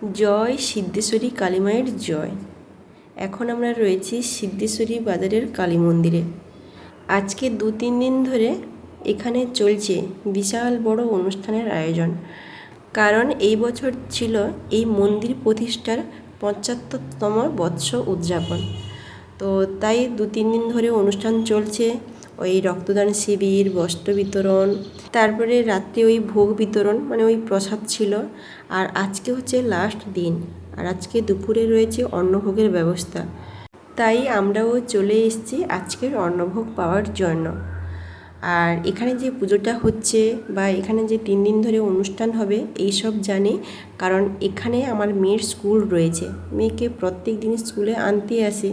জয় সিদ্ধেশ্বরী কালী মায়ের জয়। এখন আমরা রয়েছি সিদ্ধেশ্বরী বাজারের কালী মন্দিরে। আজকে 2-3 দিন ধরে এখানে চলছে বিশাল বড় অনুষ্ঠানের আয়োজন, কারণ এই বছর ছিল এই মন্দির প্রতিষ্ঠার 75তম বর্ষ উদযাপন। তো তাই 2-3 দিন ধরে অনুষ্ঠান চলছে, ওই রক্তদান শিবির, বস্ত্র বিতরণ, তারপরে রাত্রে ওই ভোগ বিতরণ, মানে ওই প্রসাদ ছিল। আর আজকে হচ্ছে লাস্ট দিন, আর আজকে দুপুরে রয়েছে অন্নভোগের ব্যবস্থা। তাই আমরাও চলে এসেছি আজকের অন্নভোগ পাওয়ার জন্য। আর এখানে যে পুজোটা হচ্ছে বা এখানে যে 3 দিন ধরে অনুষ্ঠান হবে এই সব জানি, কারণ এখানে আমার মেয়ের স্কুল রয়েছে, মেয়েকে প্রত্যেক দিন স্কুলে আনতে আসি,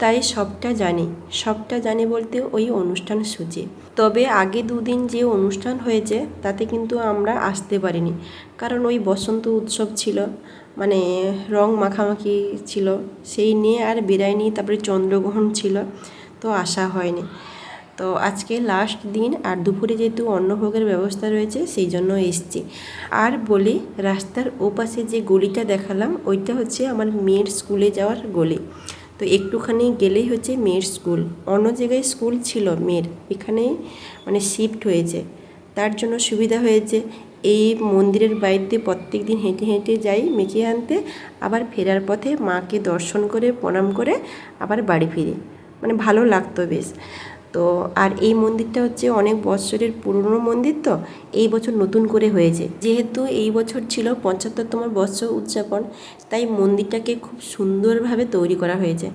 তাই সবটা জানি বলতে ওই অনুষ্ঠান সূচি। তবে আগে 2 দিন যে অনুষ্ঠান হয়েছে তাতে কিন্তু আমরা আসতে পারিনি, কারণ ওই বসন্ত উৎসব ছিল, মানে রং মাখামাখি ছিল, সেই নিয়ে আর বেরায়নি। তারপরে চন্দ্রগ্রহণ ছিল, তো আসা হয়নি। তো আজকে লাস্ট দিন, আর দুপুরে যেহেতু অন্নভোগের ব্যবস্থা রয়েছে সেই জন্য এসছি। আর বলি, রাস্তার ওপাশে যে গলিটা দেখালাম ওইটা হচ্ছে আমার মেয়ের স্কুলে যাওয়ার গলি। তো একটুখানি গেলেই হচ্ছে মেয়ের স্কুল। অন্য জায়গায় স্কুল ছিল মেয়ের, এখানেই মানে শিফট হয়েছে, তার জন্য সুবিধা হয়েছে। এই মন্দিরের বাইরে প্রত্যেক দিন হেঁটে হেঁটে যাই মেয়েকে আনতে, আবার ফেরার পথে মাকে দর্শন করে প্রণাম করে আবার বাড়ি ফিরি, মানে ভালো লাগতো বেশ। তো আর এই মন্দিরটা হচ্ছে অনেক বছরের পুরনো মন্দির, তো এই বছর নতুন করে হয়েছে। যেহেতু এই বছর ছিল 75তম বর্ষ উদযাপন, তাই মন্দিরটাকে খুব সুন্দরভাবে তৈরি করা হয়েছে।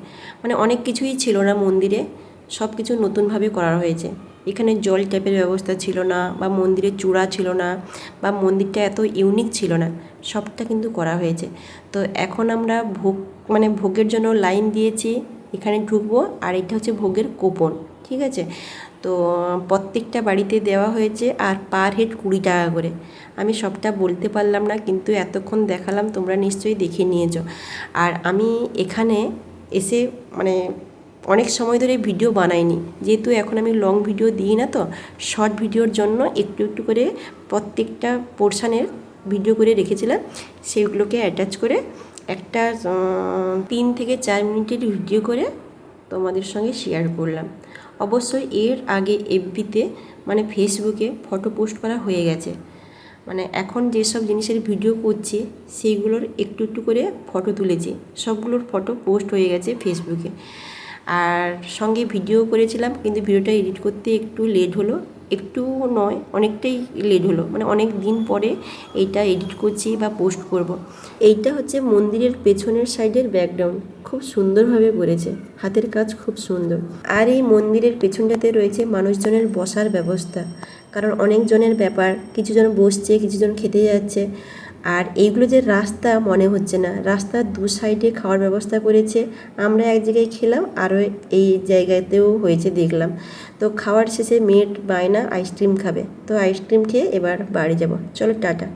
মানে অনেক কিছুই ছিল না মন্দিরে, সব কিছু নতুনভাবে করা হয়েছে। এখানে জল ট্যাপের ব্যবস্থা ছিল না, বা মন্দিরের চূড়া ছিল না, বা মন্দিরটা এত ইউনিক ছিল না, সবটা কিন্তু করা হয়েছে। তো এখন আমরা ভোগের জন্য লাইন দিয়েছি, এখানে ঢুকবো। আর এটা হচ্ছে ভোগের কুপন, ঠিক আছে? তো প্রত্যেকটা বাড়িতে দেওয়া হয়েছে, আর পার হেড 20 টাকা করে। আমি সবটা বলতে পারলাম না, কিন্তু এতক্ষণ দেখালাম, তোমরা নিশ্চয়ই দেখে নিয়েছো। আর আমি এখানে এসে মানে অনেক সময় ধরে ভিডিও বানাইনি, যেহেতু এখন আমি লং ভিডিও দিই না, তো শর্ট ভিডিওর জন্য একটু একটু করে প্রত্যেকটা পোর্শানের ভিডিও করে রেখেছিলাম, সেগুলোকে অ্যাটাচ করে একটা 3 থেকে 4 মিনিটের ভিডিও করে তোমাদের সঙ্গে শেয়ার করলাম। অবশ্যই এর আগে এফবিতে মানে ফেসবুকে ফটো পোস্ট করা হয়ে গেছে। মানে এখন যেসব জিনিসের ভিডিও করছি সেইগুলোর একটু একটু করে ফটো তুলেছি, সবগুলোর ফটো পোস্ট হয়ে গেছে ফেসবুকে। আর সঙ্গে ভিডিও করেছিলাম, কিন্তু ভিডিওটা এডিট করতে একটু লেট হলো, একটু নয় অনেকটাই লেট হলো, মানে অনেক দিন পরে এইটা এডিট করছি বা পোস্ট করব। এইটা হচ্ছে মন্দিরের পেছনের সাইডের ব্যাকগ্রাউন্ড, খুব সুন্দরভাবে করেছে, হাতের কাজ খুব সুন্দর। আর এই মন্দিরের পেছনটাতে রয়েছে মানুষজনের বসার ব্যবস্থা, কারণ অনেকজনের ব্যাপার, কিছুজন বসছে, কিছুজন খেতে যাচ্ছে। আর এইগুলো যে রাস্তা মনে হচ্ছে না, রাস্তার 2 সাইডে খাওয়ার ব্যবস্থা করেছে। আমরা এক জায়গায় খেলাম, আরও এই জায়গাতেও হয়েছে দেখলাম। তো খাওয়ার শেষে মেয়ের বায়না আইসক্রিম খাবে, তো আইসক্রিম খেয়ে এবার বাড়ি যাব। চলো টাটা।